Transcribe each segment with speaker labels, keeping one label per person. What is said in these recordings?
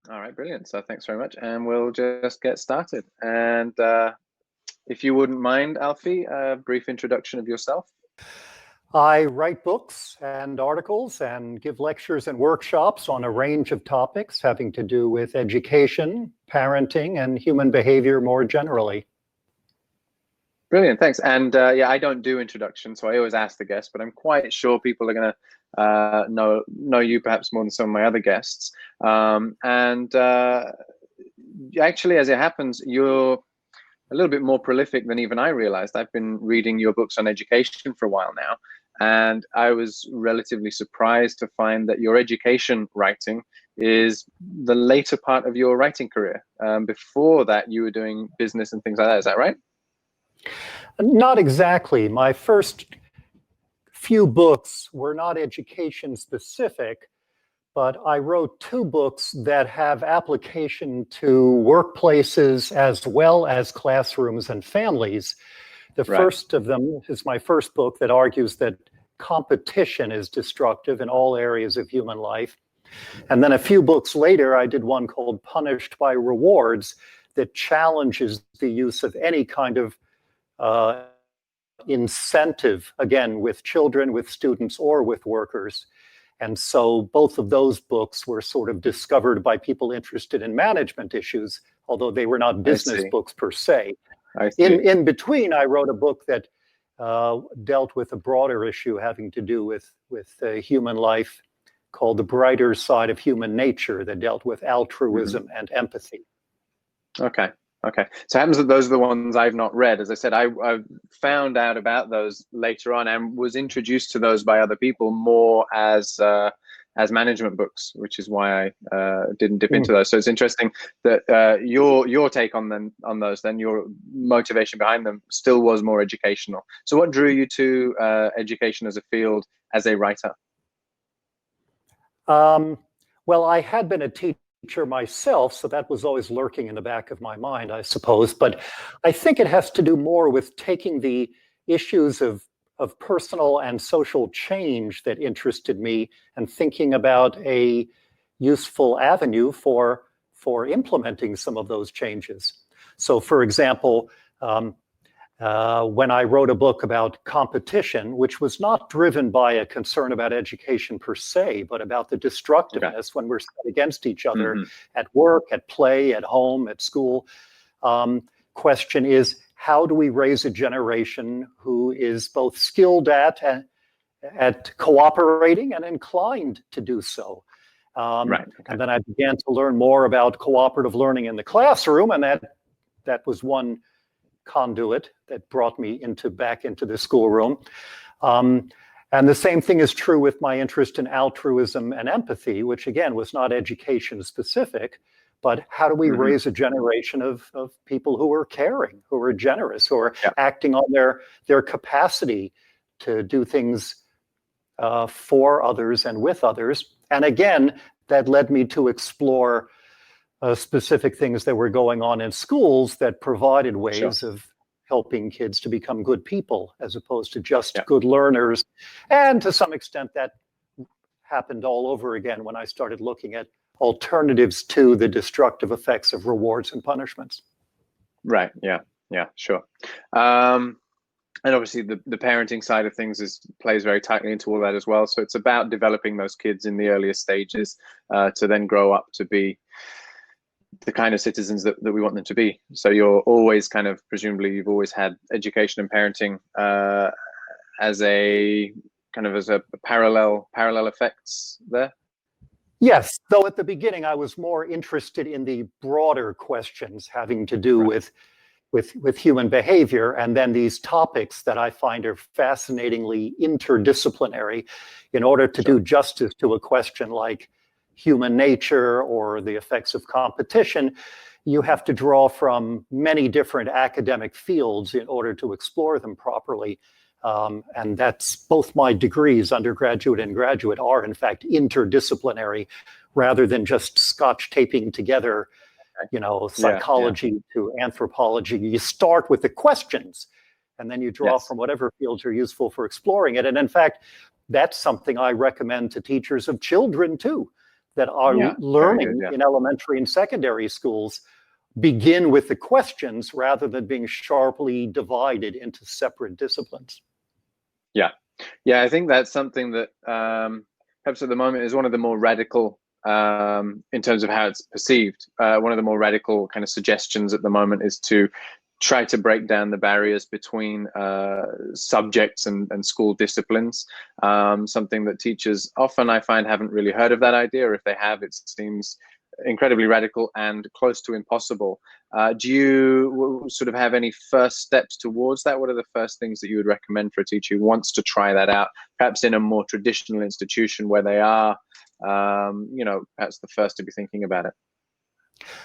Speaker 1: All right, brilliant. So thanks very much. And we'll just get started. And if you wouldn't mind, Alfie, a brief introduction of yourself.
Speaker 2: I write books and articles and give lectures and workshops on a range of topics having to do with education, parenting, and human behavior more generally.
Speaker 1: Brilliant, thanks. And yeah, I don't do introductions, so I always ask the guests, but I'm quite sure people are going to know you perhaps more than some of my other guests. Actually, as it happens, you're a little bit more prolific than even I realized. I've been reading your books on education for a while now, and I was relatively surprised to find that your education writing is the later part of your writing career. Before that, you were doing business and things like that. Is that right?
Speaker 2: Not exactly. My first few books were not education specific, but I wrote two books that have application to workplaces as well as classrooms and families. The first of them is my first book that argues that competition is destructive in all areas of human life. And then a few books later, I did one called Punished by Rewards that challenges the use of any kind of incentive, again, with children, with students, or with workers. And so both of those books were sort of discovered by people interested in management issues, although they were not business books per se. In between, I wrote a book that dealt with a broader issue having to do with human life called The Brighter Side of Human Nature, that dealt with altruism and empathy.
Speaker 1: Okay. So it happens that those are the ones I've not read. As I said, I found out about those later on and was introduced to those by other people more as management books, which is why I didn't dip into those. So it's interesting that your take on those, then your motivation behind them still was more educational. So what drew you to education as a field as a writer?
Speaker 2: Well, I had been a teacher myself, so that was always lurking in the back of my mind, I suppose. But I think it has to do more with taking the issues of personal and social change that interested me and thinking about a useful avenue for implementing some of those changes. So, for example, when I wrote a book about competition, which was not driven by a concern about education per se, but about the destructiveness when we're set against each other at work, at play, at home, at school. Question is, how do we raise a generation who is both skilled at cooperating and inclined to do so? And then I began to learn more about cooperative learning in the classroom, and that was one conduit that brought me back into the schoolroom. And the same thing is true with my interest in altruism and empathy, which again was not education specific, but how do we raise a generation of people who are caring, who are generous, who are acting on their capacity to do things for others and with others. And again, that led me to explore specific things that were going on in schools that provided ways of helping kids to become good people as opposed to just good learners. And to some extent that happened all over again when I started looking at alternatives to the destructive effects of rewards and punishments.
Speaker 1: Right, yeah, sure. And obviously the parenting side of things plays very tightly into all that as well. So it's about developing those kids in the earliest stages to then grow up to be the kind of citizens that we want them to be. So you're always presumably you've always had education and parenting as a parallel effects there.
Speaker 2: Yes, though at the beginning I was more interested in the broader questions having to do with human behavior, and then these topics that I find are fascinatingly interdisciplinary. In order to do justice to a question like human nature or the effects of competition, you have to draw from many different academic fields in order to explore them properly. And that's both my degrees, undergraduate and graduate, are in fact interdisciplinary rather than just scotch taping together, psychology to anthropology. You start with the questions and then you draw from whatever fields are useful for exploring it. And in fact, that's something I recommend to teachers of children too. that are learning in elementary and secondary schools begin with the questions rather than being sharply divided into separate disciplines.
Speaker 1: Yeah, I think that's something that perhaps at the moment is one of the more radical, in terms of how it's perceived. One of the more radical kind of suggestions at the moment is to try to break down the barriers between subjects and school disciplines. Something that teachers often, I find, haven't really heard of that idea, or if they have, it seems incredibly radical and close to impossible. Do you sort of have any first steps towards that? What are the first things that you would recommend for a teacher who wants to try that out, perhaps in a more traditional institution where they are, perhaps the first to be thinking about it?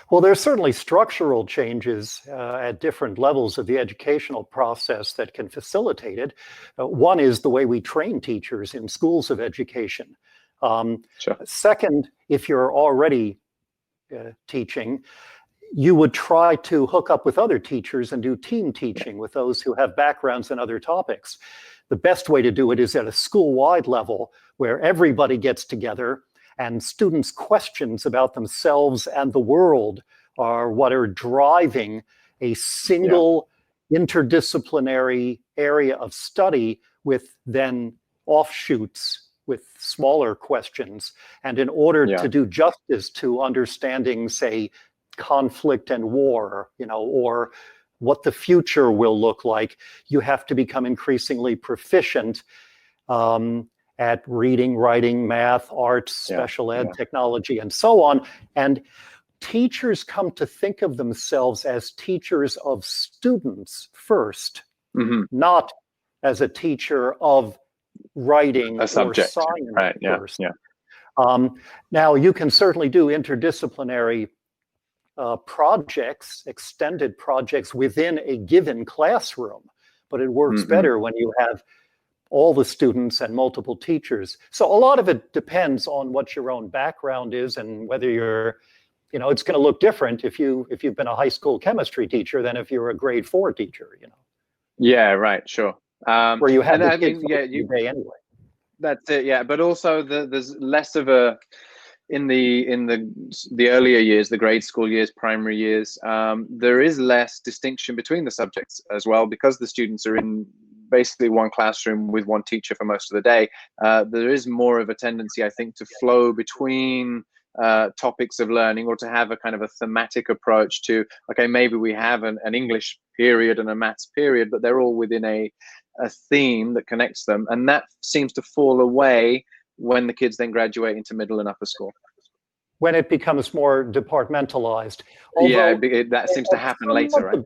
Speaker 2: Well, there's certainly structural changes at different levels of the educational process that can facilitate it. One is the way we train teachers in schools of education.
Speaker 1: Sure.
Speaker 2: Second, if you're already teaching, you would try to hook up with other teachers and do team teaching with those who have backgrounds in other topics. The best way to do it is at a school-wide level where everybody gets together and students' questions about themselves and the world are what are driving a single interdisciplinary area of study with then offshoots with smaller questions. And in order to do justice to understanding, say, conflict and war, or what the future will look like, you have to become increasingly proficient at reading, writing, math, arts, special ed, technology, and so on. And teachers come to think of themselves as teachers of students first, not as a teacher of writing or science first. Now, you can certainly do interdisciplinary projects, extended projects within a given classroom, but it works better when you have all the students and multiple teachers. So a lot of it depends on what your own background is and whether you're, it's going to look different if you've been a high school chemistry teacher than if you're a grade 4 teacher,
Speaker 1: Yeah, right, sure.
Speaker 2: Where you have the kids day anyway.
Speaker 1: That's it, yeah. But also there's less of a, in the earlier years, the grade school years, primary years, there is less distinction between the subjects as well, because the students are in basically one classroom with one teacher for most of the day. There is more of a tendency, I think, to flow between topics of learning, or to have a kind of a thematic approach to, okay, maybe we have an English period and a maths period, but they're all within a theme that connects them. And that seems to fall away when the kids then graduate into middle and upper school.
Speaker 2: When it becomes more departmentalized.
Speaker 1: That seems to happen later, right?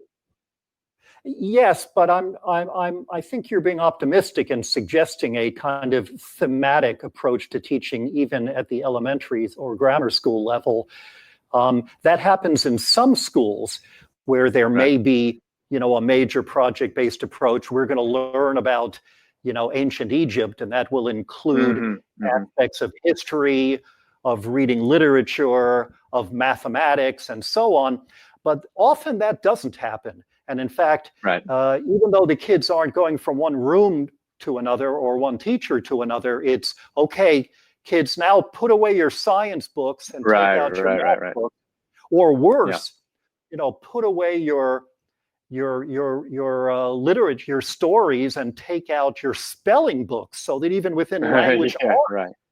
Speaker 2: Yes, but I think you're being optimistic in suggesting a kind of thematic approach to teaching, even at the elementary or grammar school level. That happens in some schools where there may be, a major project-based approach. We're going to learn about, ancient Egypt, and that will include aspects of history, of reading literature, of mathematics, and so on. But often that doesn't happen. And in fact, even though the kids aren't going from one room to another or one teacher to another, it's, okay, kids, now put away your science books and take out your math books. Or worse, put away your literature, your stories, and take out your spelling books, so that even within language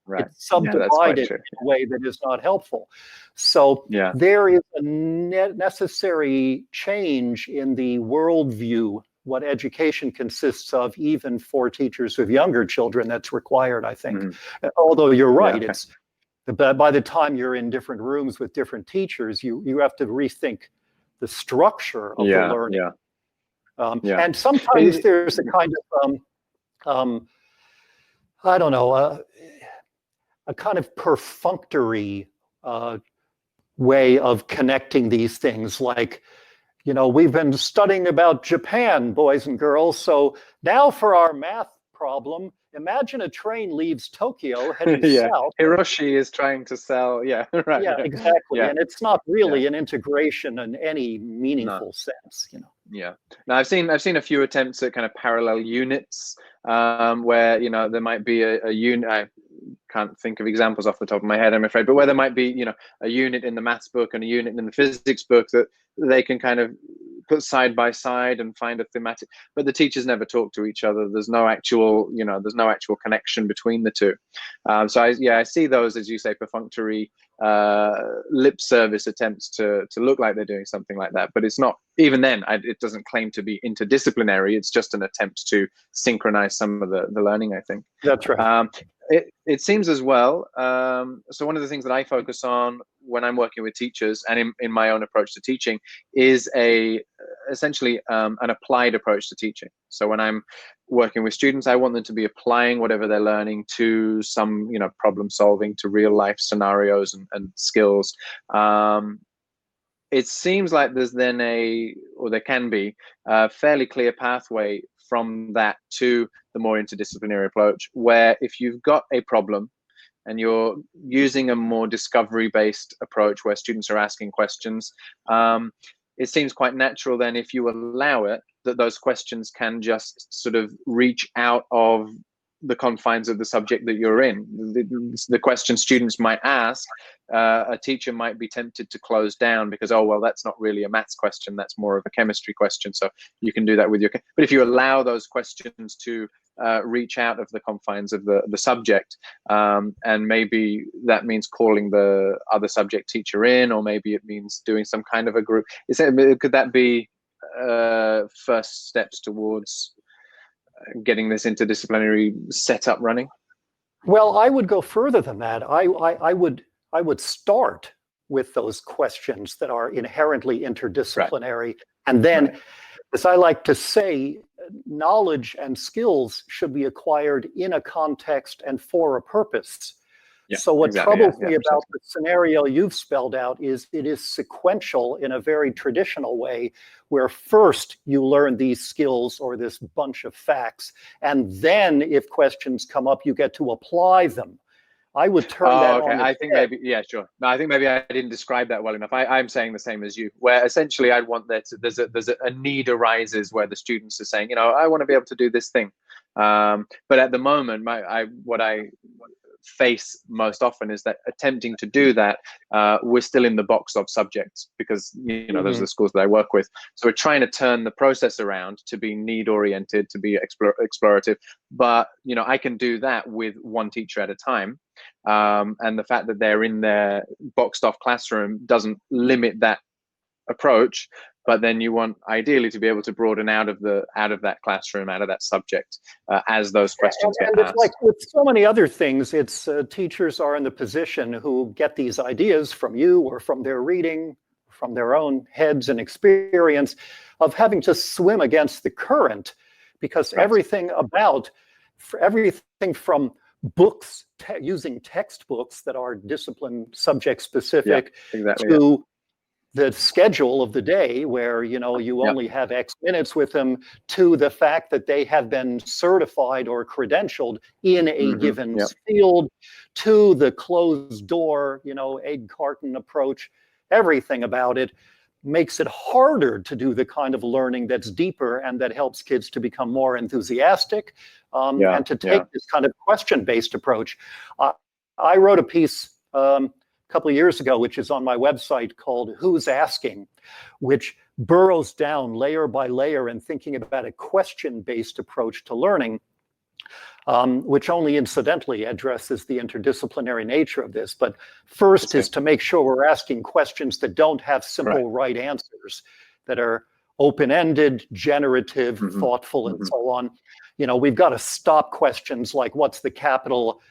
Speaker 2: it's subdivided in a way that is not helpful. So there is a necessary change in the worldview, what education consists of, even for teachers with younger children. That's required, I think. Although you're right, it's by the time you're in different rooms with different teachers, you have to rethink the structure of the learning. And sometimes there's a kind of I don't know, a kind of perfunctory way of connecting these things. Like, we've been studying about Japan, boys and girls, so now for our math problem, imagine a train leaves Tokyo heading south.
Speaker 1: Hiroshi is trying to sell,
Speaker 2: exactly. And it's not really an integration in any meaningful sense,
Speaker 1: Now I've seen a few attempts at kind of parallel units, where there might be a unit, can't think of examples off the top of my head, I'm afraid, but where there might be, you know, a unit in the maths book and a unit in the physics book that they can kind of put side by side and find a thematic, but the teachers never talk to each other. There's no actual, you know, there's no actual connection between the two. So I see those, as you say, perfunctory lip service attempts to look like they're doing something like that, but it's not. Even then, it doesn't claim to be interdisciplinary. It's just an attempt to synchronize some of the learning, I think.
Speaker 2: That's right.
Speaker 1: It seems as well. So one of the things that I focus on when I'm working with teachers and in my own approach to teaching is essentially an applied approach to teaching. So when I'm working with students, I want them to be applying whatever they're learning to some, you know, problem solving, to real life scenarios and skills. It seems like there's then there can be a fairly clear pathway from that to the more interdisciplinary approach, where if you've got a problem and you're using a more discovery-based approach where students are asking questions, it seems quite natural then, if you allow it, that those questions can just sort of reach out of the confines of the subject that you're in. The question students might ask, a teacher might be tempted to close down because, oh, well, that's not really a maths question, that's more of a chemistry question, so you can do that with your. But if you allow those questions to reach out of the confines of the subject, and maybe that means calling the other subject teacher in, or maybe it means doing some kind of a group. Could that be first steps towards getting this interdisciplinary setup running?
Speaker 2: Well, I would go further than that. I would start with those questions that are inherently interdisciplinary, right. And then, right. As I like to say, knowledge and skills should be acquired in a context and for a purpose. Yeah, so what troubles me about the scenario you've spelled out is it is sequential in a very traditional way, where first you learn these skills or this bunch of facts, and then if questions come up, you get to apply them. I would turn that on.
Speaker 1: I think maybe, yeah, sure. No, I think maybe I didn't describe that well enough. I'm saying the same as you, where essentially I want that there's a need arises where the students are saying, you know, I want to be able to do this thing. But at the moment, what I face most often is that attempting to do that, we're still in the box of subjects, because, you know, those are the schools that I work with. So we're trying to turn the process around to be need oriented, to be explorative. But, you know, I can do that with one teacher at a time. And the fact that they're in their boxed off classroom doesn't limit that approach. But then you want ideally to be able to broaden out of that classroom, out of that subject, as those questions get asked.
Speaker 2: It's like with so many other things, it's teachers are in the position who get these ideas from you or from their reading, from their own heads and experience, of having to swim against the current, because right. everything from books, using textbooks that are discipline subject specific, to the schedule of the day where, you know, you only have X minutes with them, to the fact that they have been certified or credentialed in a given field, to the closed door, you know, egg carton approach. Everything about it makes it harder to do the kind of learning that's deeper and that helps kids to become more enthusiastic, and to take this kind of question-based approach. I wrote a piece couple of years ago, which is on my website, called Who's Asking, which burrows down layer by layer and thinking about a question-based approach to learning, which only incidentally addresses the interdisciplinary nature of this. But first is to make sure we're asking questions that don't have simple right answers, that are open-ended, generative, thoughtful, and so on. You know, we've got to stop questions like, what's the capital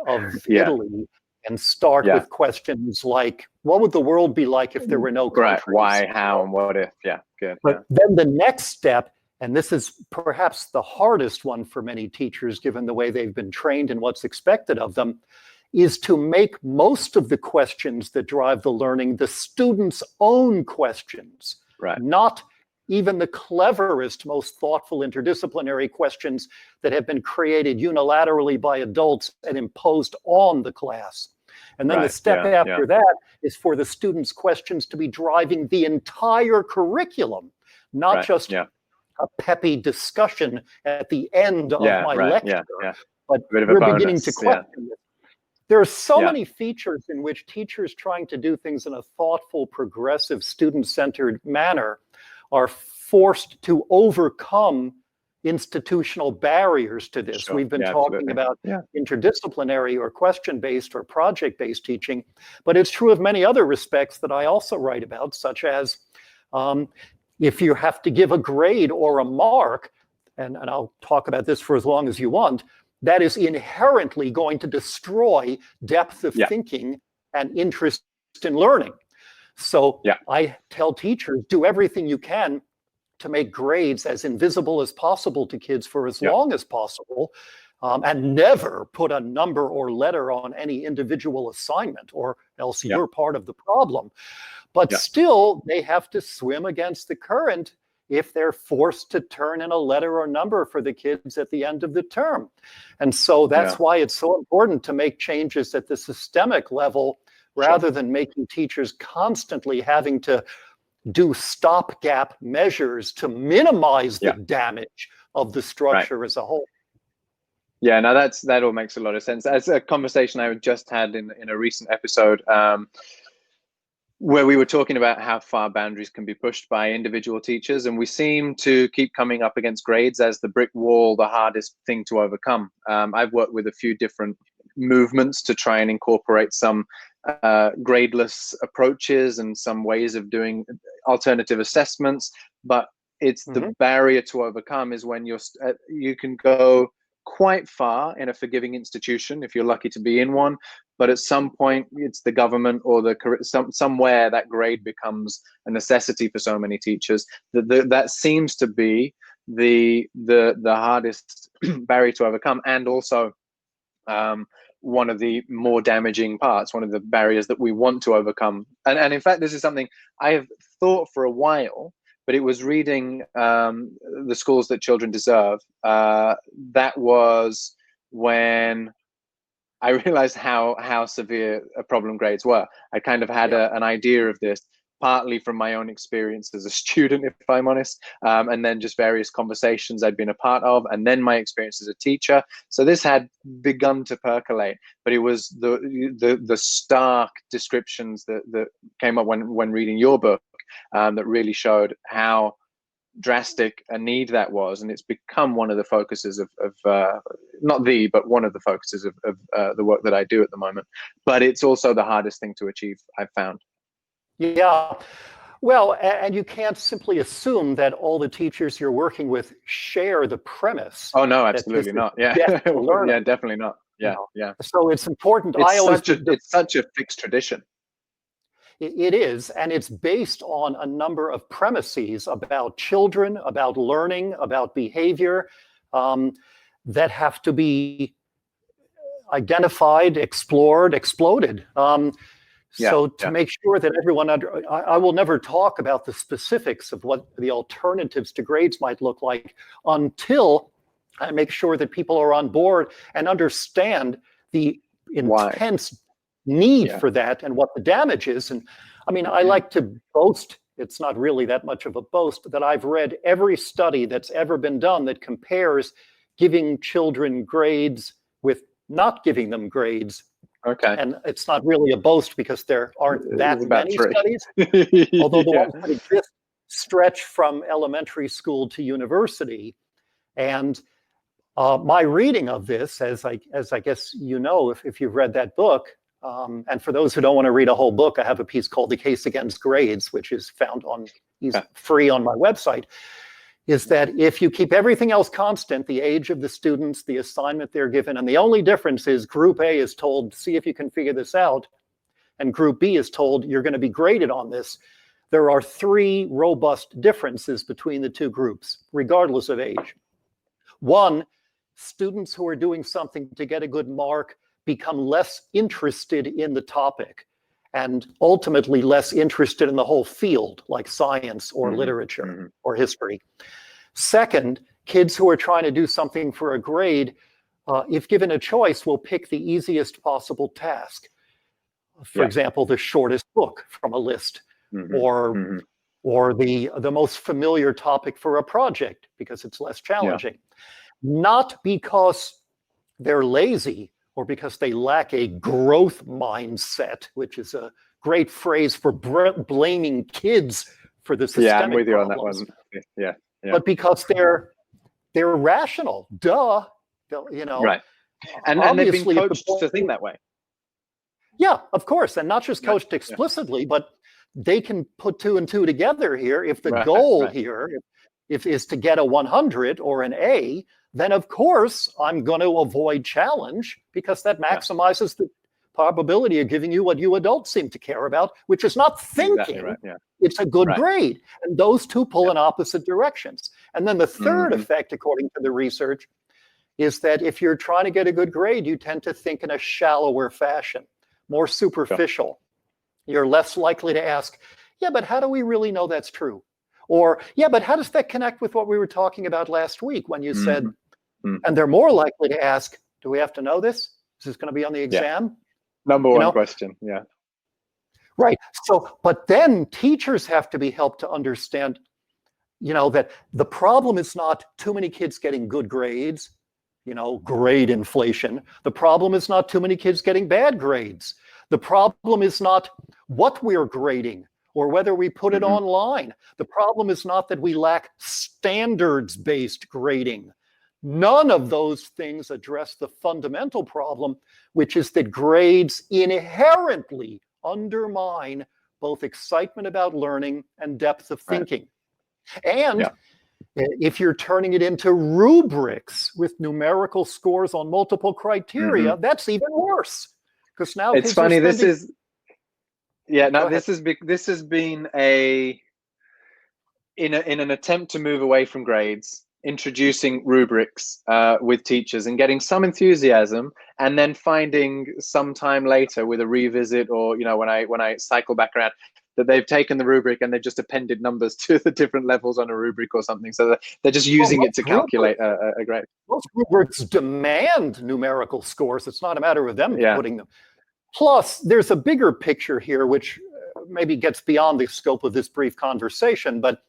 Speaker 2: of Italy? And start with questions like, what would the world be like if there were no countries?
Speaker 1: Right. Why, how, and what if? Yeah, good.
Speaker 2: But then the next step, and this is perhaps the hardest one for many teachers, given the way they've been trained and what's expected of them, is to make most of the questions that drive the learning the students' own questions, not even the cleverest, most thoughtful interdisciplinary questions that have been created unilaterally by adults and imposed on the class. And then the step after that is for the students' questions to be driving the entire curriculum, not just a peppy discussion at the end of my lecture. But we're beginning to question this. There are so many features in which teachers trying to do things in a thoughtful, progressive, student-centered manner are forced to overcome institutional barriers to this. We've been talking about interdisciplinary or question-based or project-based teaching, but it's true of many other respects that I also write about, such as if you have to give a grade or a mark, and I'll talk about this for as long as you want, that is inherently going to destroy depth of thinking and interest in learning. So I tell teachers, do everything you can to make grades as invisible as possible to kids for as long as possible, and never put a number or letter on any individual assignment, or else you're part of the problem. But still, they have to swim against the current if they're forced to turn in a letter or number for the kids at the end of the term. And so that's why it's so important to make changes at the systemic level, rather than making teachers constantly having to do stopgap measures to minimize the damage of the structure as a whole.
Speaker 1: Yeah, now that all makes a lot of sense. As a conversation I just had in a recent episode, where we were talking about how far boundaries can be pushed by individual teachers, and we seem to keep coming up against grades as the brick wall, the hardest thing to overcome. I've worked with a few different movements to try and incorporate some gradeless approaches and some ways of doing alternative assessments, but it's the barrier to overcome is when you can go quite far in a forgiving institution if you're lucky to be in one, but at some point it's the government or somewhere that grade becomes a necessity for so many teachers. That seems to be the hardest barrier to overcome, and also one of the more damaging parts, one of the barriers that we want to overcome. And in fact, this is something I have thought for a while, but it was reading The Schools That Children Deserve. That was when I realized how severe a problem grades were. I kind of had an idea of this, partly from my own experience as a student, if I'm honest, and then just various conversations I'd been a part of, and then my experience as a teacher. So this had begun to percolate, but it was the stark descriptions that came up when reading your book that really showed how drastic a need that was, and it's become one of the focuses of but one of the focuses of the work that I do at the moment. But it's also the hardest thing to achieve, I've found.
Speaker 2: Yeah, well, and you can't simply assume that all the teachers you're working with share the premise.
Speaker 1: Oh no, absolutely not. Yeah, yeah, definitely not. Yeah, yeah.
Speaker 2: So it's important.
Speaker 1: It's such a fixed tradition.
Speaker 2: It is, and it's based on a number of premises about children, about learning, about behavior, that have to be identified, explored, exploded. So to make sure that everyone I will never talk about the specifics of what the alternatives to grades might look like until I make sure that people are on board and understand the intense need for that and what the damage is. And I mean, I like to boast, it's not really that much of a boast, that I've read every study that's ever been done that compares giving children grades with not giving them grades.
Speaker 1: Okay.
Speaker 2: And it's not really a boast because there aren't that many studies, although the ones that exist stretch from elementary school to university. And my reading of this, as I guess you know, if you've read that book, and for those who don't want to read a whole book, I have a piece called The Case Against Grades, which is found free on my website, is that if you keep everything else constant, the age of the students, the assignment they're given, and the only difference is Group A is told, see if you can figure this out, and Group B is told, you're going to be graded on this, there are 3 robust differences between the 2 groups, regardless of age. 1, students who are doing something to get a good mark become less interested in the topic and ultimately less interested in the whole field, like science or literature or history. Second, kids who are trying to do something for a grade, if given a choice, will pick the easiest possible task. For example, the shortest book from a list, or the most familiar topic for a project because it's less challenging. Not because they're lazy or because they lack a growth mindset, which is a great phrase for blaming kids for the systemic
Speaker 1: I'm with you
Speaker 2: problems.
Speaker 1: on that one. Yeah.
Speaker 2: But because they're rational, duh.
Speaker 1: Right. And they've been coached to think that way.
Speaker 2: Yeah, of course. And not just coached explicitly, but they can put 2 and 2 together here. If the goal here is to get a 100 or an A, then of course I'm going to avoid challenge, because that maximizes the probability of giving you what you adults seem to care about, which is not thinking.
Speaker 1: Exactly
Speaker 2: it's a good grade. And those two pull in opposite directions. And then the third effect, according to the research, is that if you're trying to get a good grade, you tend to think in a shallower fashion, more superficial. You're less likely to ask, yeah, but how do we really know that's true? Or, yeah, but how does that connect with what we were talking about last week when you said, and they're more likely to ask, do we have to know this? Is this going to be on the exam?
Speaker 1: Number one question,
Speaker 2: Right. So, but then teachers have to be helped to understand, that the problem is not too many kids getting good grades, grade inflation. The problem is not too many kids getting bad grades. The problem is not what we're grading or whether we put it online. The problem is not that we lack standards-based grading. None of those things address the fundamental problem, which is that grades inherently undermine both excitement about learning and depth of thinking. And if you're turning it into rubrics with numerical scores on multiple criteria, that's even worse. Because now
Speaker 1: it's funny. This has been in an attempt to move away from grades, introducing rubrics with teachers and getting some enthusiasm, and then finding some time later with a revisit, or when I cycle back around, that they've taken the rubric and they've just appended numbers to the different levels on a rubric or something. So they're just using it to calculate a grade.
Speaker 2: Most rubrics demand numerical scores. It's not a matter of them putting them. Plus, there's a bigger picture here, which maybe gets beyond the scope of this brief conversation. But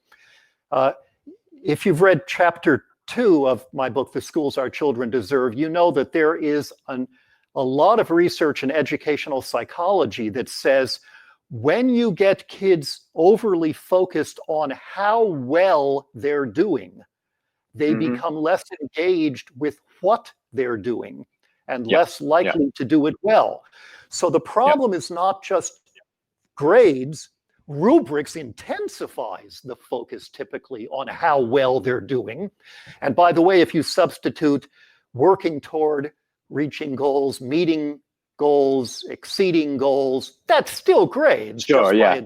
Speaker 2: if you've read chapter 2 of my book, The Schools Our Children Deserve, you know that there is a lot of research in educational psychology that says when you get kids overly focused on how well they're doing, they become less engaged with what they're doing and less likely to do it well. So the problem is not just grades. Rubrics intensifies the focus typically on how well they're doing. And by the way, if you substitute working toward reaching goals, meeting goals, exceeding goals, that's still grades.
Speaker 1: Sure, yeah.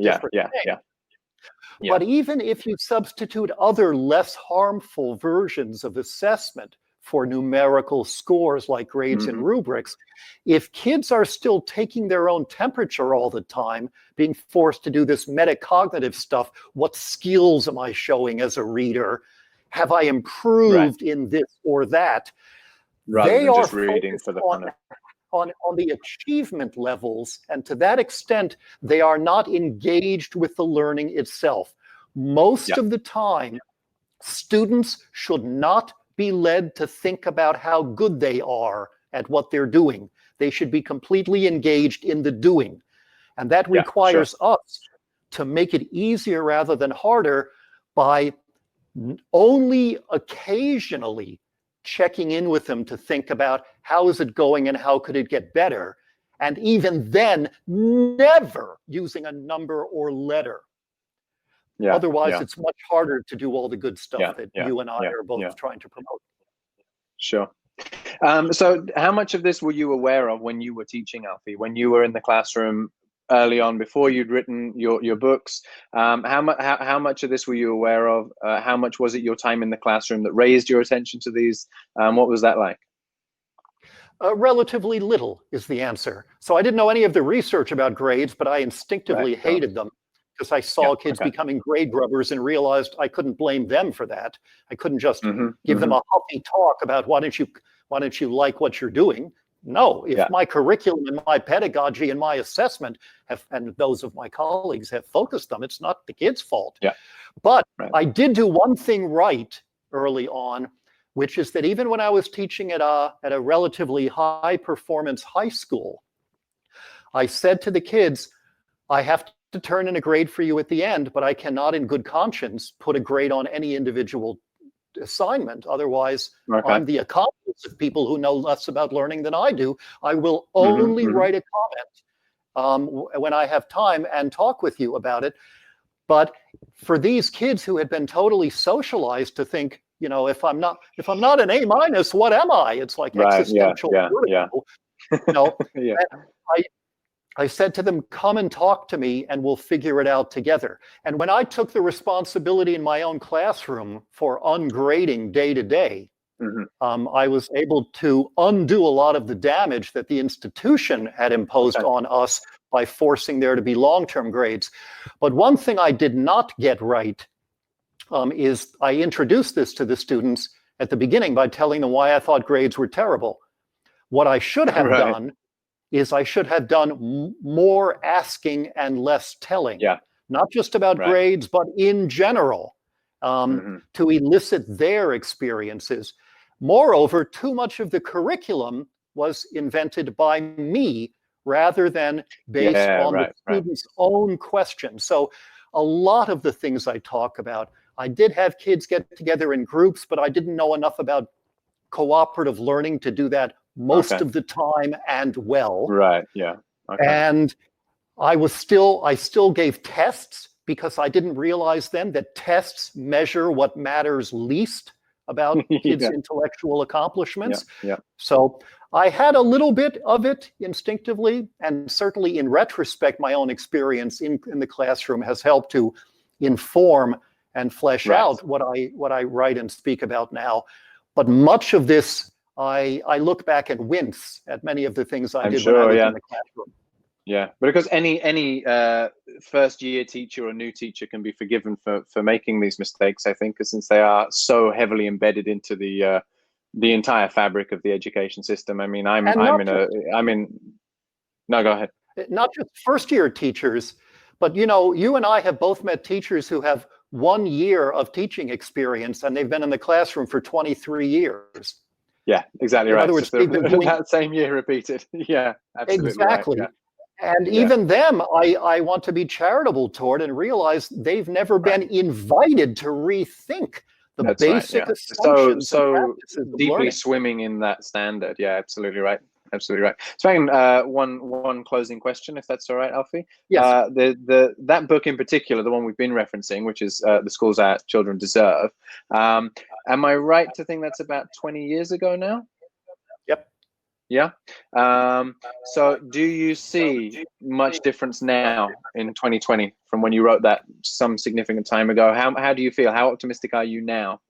Speaker 2: But even if you substitute other less harmful versions of assessment for numerical scores like grades and rubrics, if kids are still taking their own temperature all the time, being forced to do this metacognitive stuff, what skills am I showing as a reader? Have I improved in this or that?
Speaker 1: Rather than just reading for the fun of
Speaker 2: on the achievement levels, and to that extent, they are not engaged with the learning itself. Most of the time, students should not be led to think about how good they are at what they're doing. They should be completely engaged in the doing. And that requires us to make it easier rather than harder by only occasionally checking in with them to think about how is it going and how could it get better. And even then, never using a number or letter. Otherwise, it's much harder to do all the good stuff that you and I are both trying to promote.
Speaker 1: Sure. So how much of this were you aware of when you were teaching, Alfie, when you were in the classroom early on, before you'd written your books? How much of this were you aware of? How much was it your time in the classroom that raised your attention to these? What was that like?
Speaker 2: Relatively little is the answer. So I didn't know any of the research about grades, but I instinctively hated them because I saw kids becoming grade grubbers and realized I couldn't blame them for that. I couldn't just give them a huffy talk about why don't you like what you're doing? No, if my curriculum and my pedagogy and my assessment and those of my colleagues have focused them, it's not the kids' fault. But I did do one thing right early on, which is that even when I was teaching at a relatively high performance high school, I said to the kids, I have to turn in a grade for you at the end, but I cannot in good conscience put a grade on any individual assignment. Otherwise, I'm the accomplice of people who know less about learning than I do. I will only write a comment when I have time and talk with you about it. But for these kids who had been totally socialized to think, you know, if I'm not an A-, what am I? It's like existential.
Speaker 1: Yeah.
Speaker 2: You know, I said to them, come and talk to me and we'll figure it out together. And when I took the responsibility in my own classroom for ungrading day to day, I was able to undo a lot of the damage that the institution had imposed on us by forcing there to be long-term grades. But one thing I did not get right is I introduced this to the students at the beginning by telling them why I thought grades were terrible. What I should have done is I should have done more asking and less telling. Not just about grades, but in general, to elicit their experiences. Moreover, too much of the curriculum was invented by me rather than based on the students' own questions. So a lot of the things I talk about, I did have kids get together in groups, but I didn't know enough about cooperative learning to do that most of the time and well. And I still gave tests because I didn't realize then that tests measure what matters least about kids' intellectual accomplishments. So I had a little bit of it instinctively, and certainly in retrospect, my own experience in the classroom has helped to inform and flesh out what I write and speak about now. But much of this, I look back and wince at many of the things I did when I was in the classroom.
Speaker 1: Yeah, but because any first year teacher or new teacher can be forgiven for making these mistakes, I think, since they are so heavily embedded into the entire fabric of the education system. I mean, no, go ahead.
Speaker 2: Not just first year teachers, but you know, you and I have both met teachers who have 1 year of teaching experience and they've been in the classroom for 23 years.
Speaker 1: Yeah, exactly right.
Speaker 2: In other words, they've been doing
Speaker 1: that same year repeated. Yeah, absolutely.
Speaker 2: Exactly.
Speaker 1: Right.
Speaker 2: And even them, I want to be charitable toward and realize they've never been invited to rethink the basic assumptions.
Speaker 1: So deeply swimming in that standard. Yeah, absolutely right. Absolutely right. Svein, one closing question, if that's all right, Alfie.
Speaker 2: Yes.
Speaker 1: That book in particular, the one we've been referencing, which is The Schools Our Children Deserve. Am I right to think that's about 20 years ago now?
Speaker 2: Yep.
Speaker 1: Yeah. So do you see much difference now in 2020 from when you wrote that some significant time ago? How do you feel? How optimistic are you now?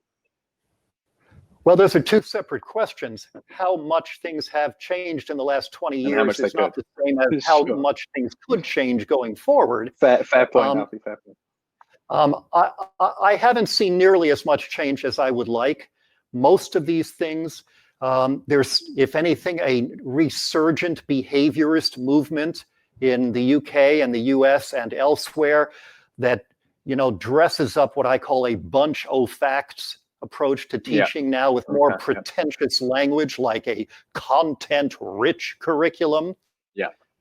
Speaker 2: Well, those are two separate questions. How much things have changed in the last 20 years is not the same as how much things could change going forward.
Speaker 1: Fair point, Alfie, fair point.
Speaker 2: I haven't seen nearly as much change as I would like. Most of these things, there's, if anything, a resurgent behaviorist movement in the UK and the US and elsewhere that, you know, dresses up what I call a bunch o' facts approach to teaching now with more pretentious language, like a content-rich curriculum.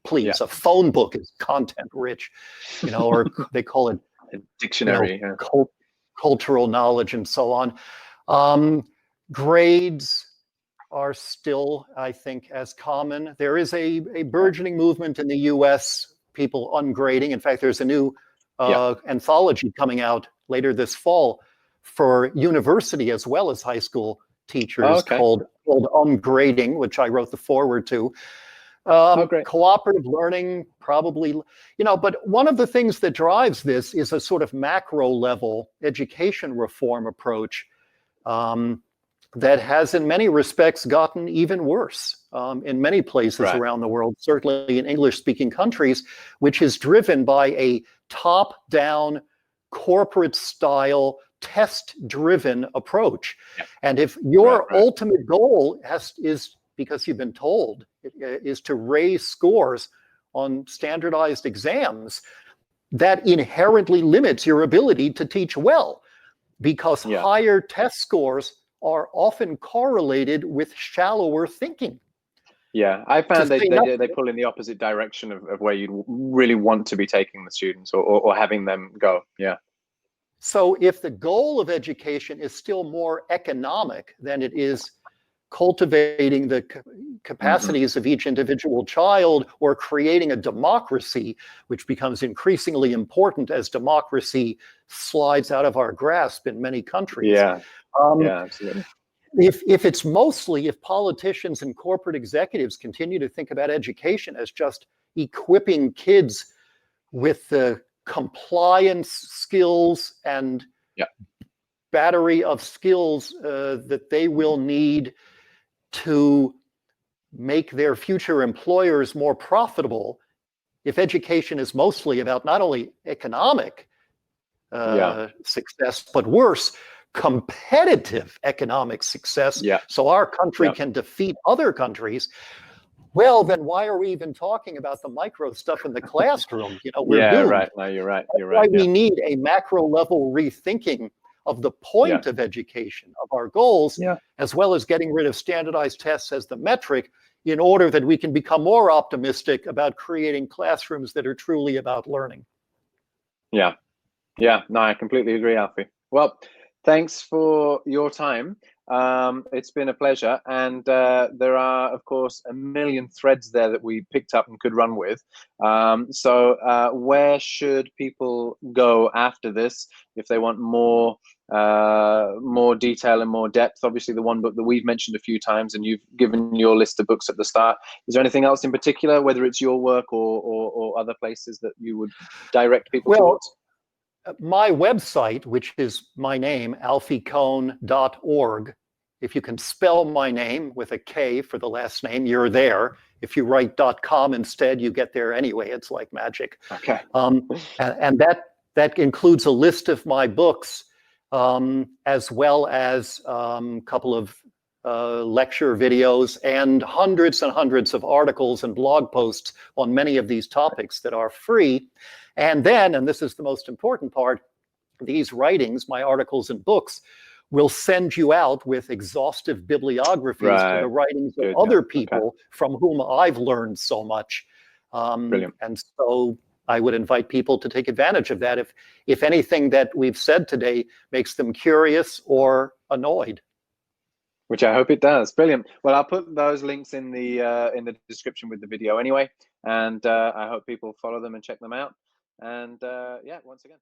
Speaker 2: Please, a phone book is content-rich, you know, or they call it
Speaker 1: a dictionary,
Speaker 2: you know, cultural knowledge and so on. Grades are still, I think, as common. There is a burgeoning movement in the US, people ungrading. In fact, there's a new anthology coming out later this fall for university as well as high school teachers called Ungrading, which I wrote the foreword to. Cooperative learning, probably, you know, but one of the things that drives this is a sort of macro level education reform approach that has in many respects gotten even worse in many places around the world, certainly in English-speaking countries, which is driven by a top-down corporate-style test-driven approach. And if your ultimate goal is, because you've been told, is to raise scores on standardized exams, that inherently limits your ability to teach well, because higher test scores are often correlated with shallower thinking.
Speaker 1: Yeah, I found they pull in the opposite direction of where you'd really want to be taking the students or having them go. Yeah.
Speaker 2: So if the goal of education is still more economic than it is cultivating the capacities of each individual child or creating a democracy, which becomes increasingly important as democracy slides out of our grasp in many countries.
Speaker 1: Yeah, yeah, absolutely.
Speaker 2: If politicians and corporate executives continue to think about education as just equipping kids with the compliance skills and battery of skills that they will need to make their future employers more profitable, if education is mostly about not only economic success, but worse, competitive economic success, so our country can defeat other countries, well, then why are we even talking about the micro stuff in the classroom? You know, we're doomed.
Speaker 1: Right. No, you're right. You're
Speaker 2: That's
Speaker 1: right.
Speaker 2: why we need a macro level rethinking of the point of education, of our goals, as well as getting rid of standardized tests as the metric, in order that we can become more optimistic about creating classrooms that are truly about learning.
Speaker 1: Yeah. No, I completely agree, Alfie. Well, thanks for your time. It's been a pleasure. And there are, of course, a million threads there that we picked up and could run with. So where should people go after this if they want more detail and more depth? Obviously, the one book that we've mentioned a few times, and you've given your list of books at the start. Is there anything else in particular, whether it's your work or other places that you would direct people towards?
Speaker 2: My website, which is my name, alfiekohn.org. If you can spell my name with a K for the last name, you're there. If you write .com instead, you get there anyway. It's like magic.
Speaker 1: Okay.
Speaker 2: And that includes a list of my books, as well as a couple of lecture videos and hundreds of articles and blog posts on many of these topics that are free. And then, and this is the most important part, these writings, my articles and books, will send you out with exhaustive bibliographies for the writings of other people from whom I've learned so much.
Speaker 1: Brilliant.
Speaker 2: And so I would invite people to take advantage of that if anything that we've said today makes them curious or annoyed.
Speaker 1: Which I hope it does. Brilliant. Well, I'll put those links in the description with the video anyway, and I hope people follow them and check them out. And yeah, once again.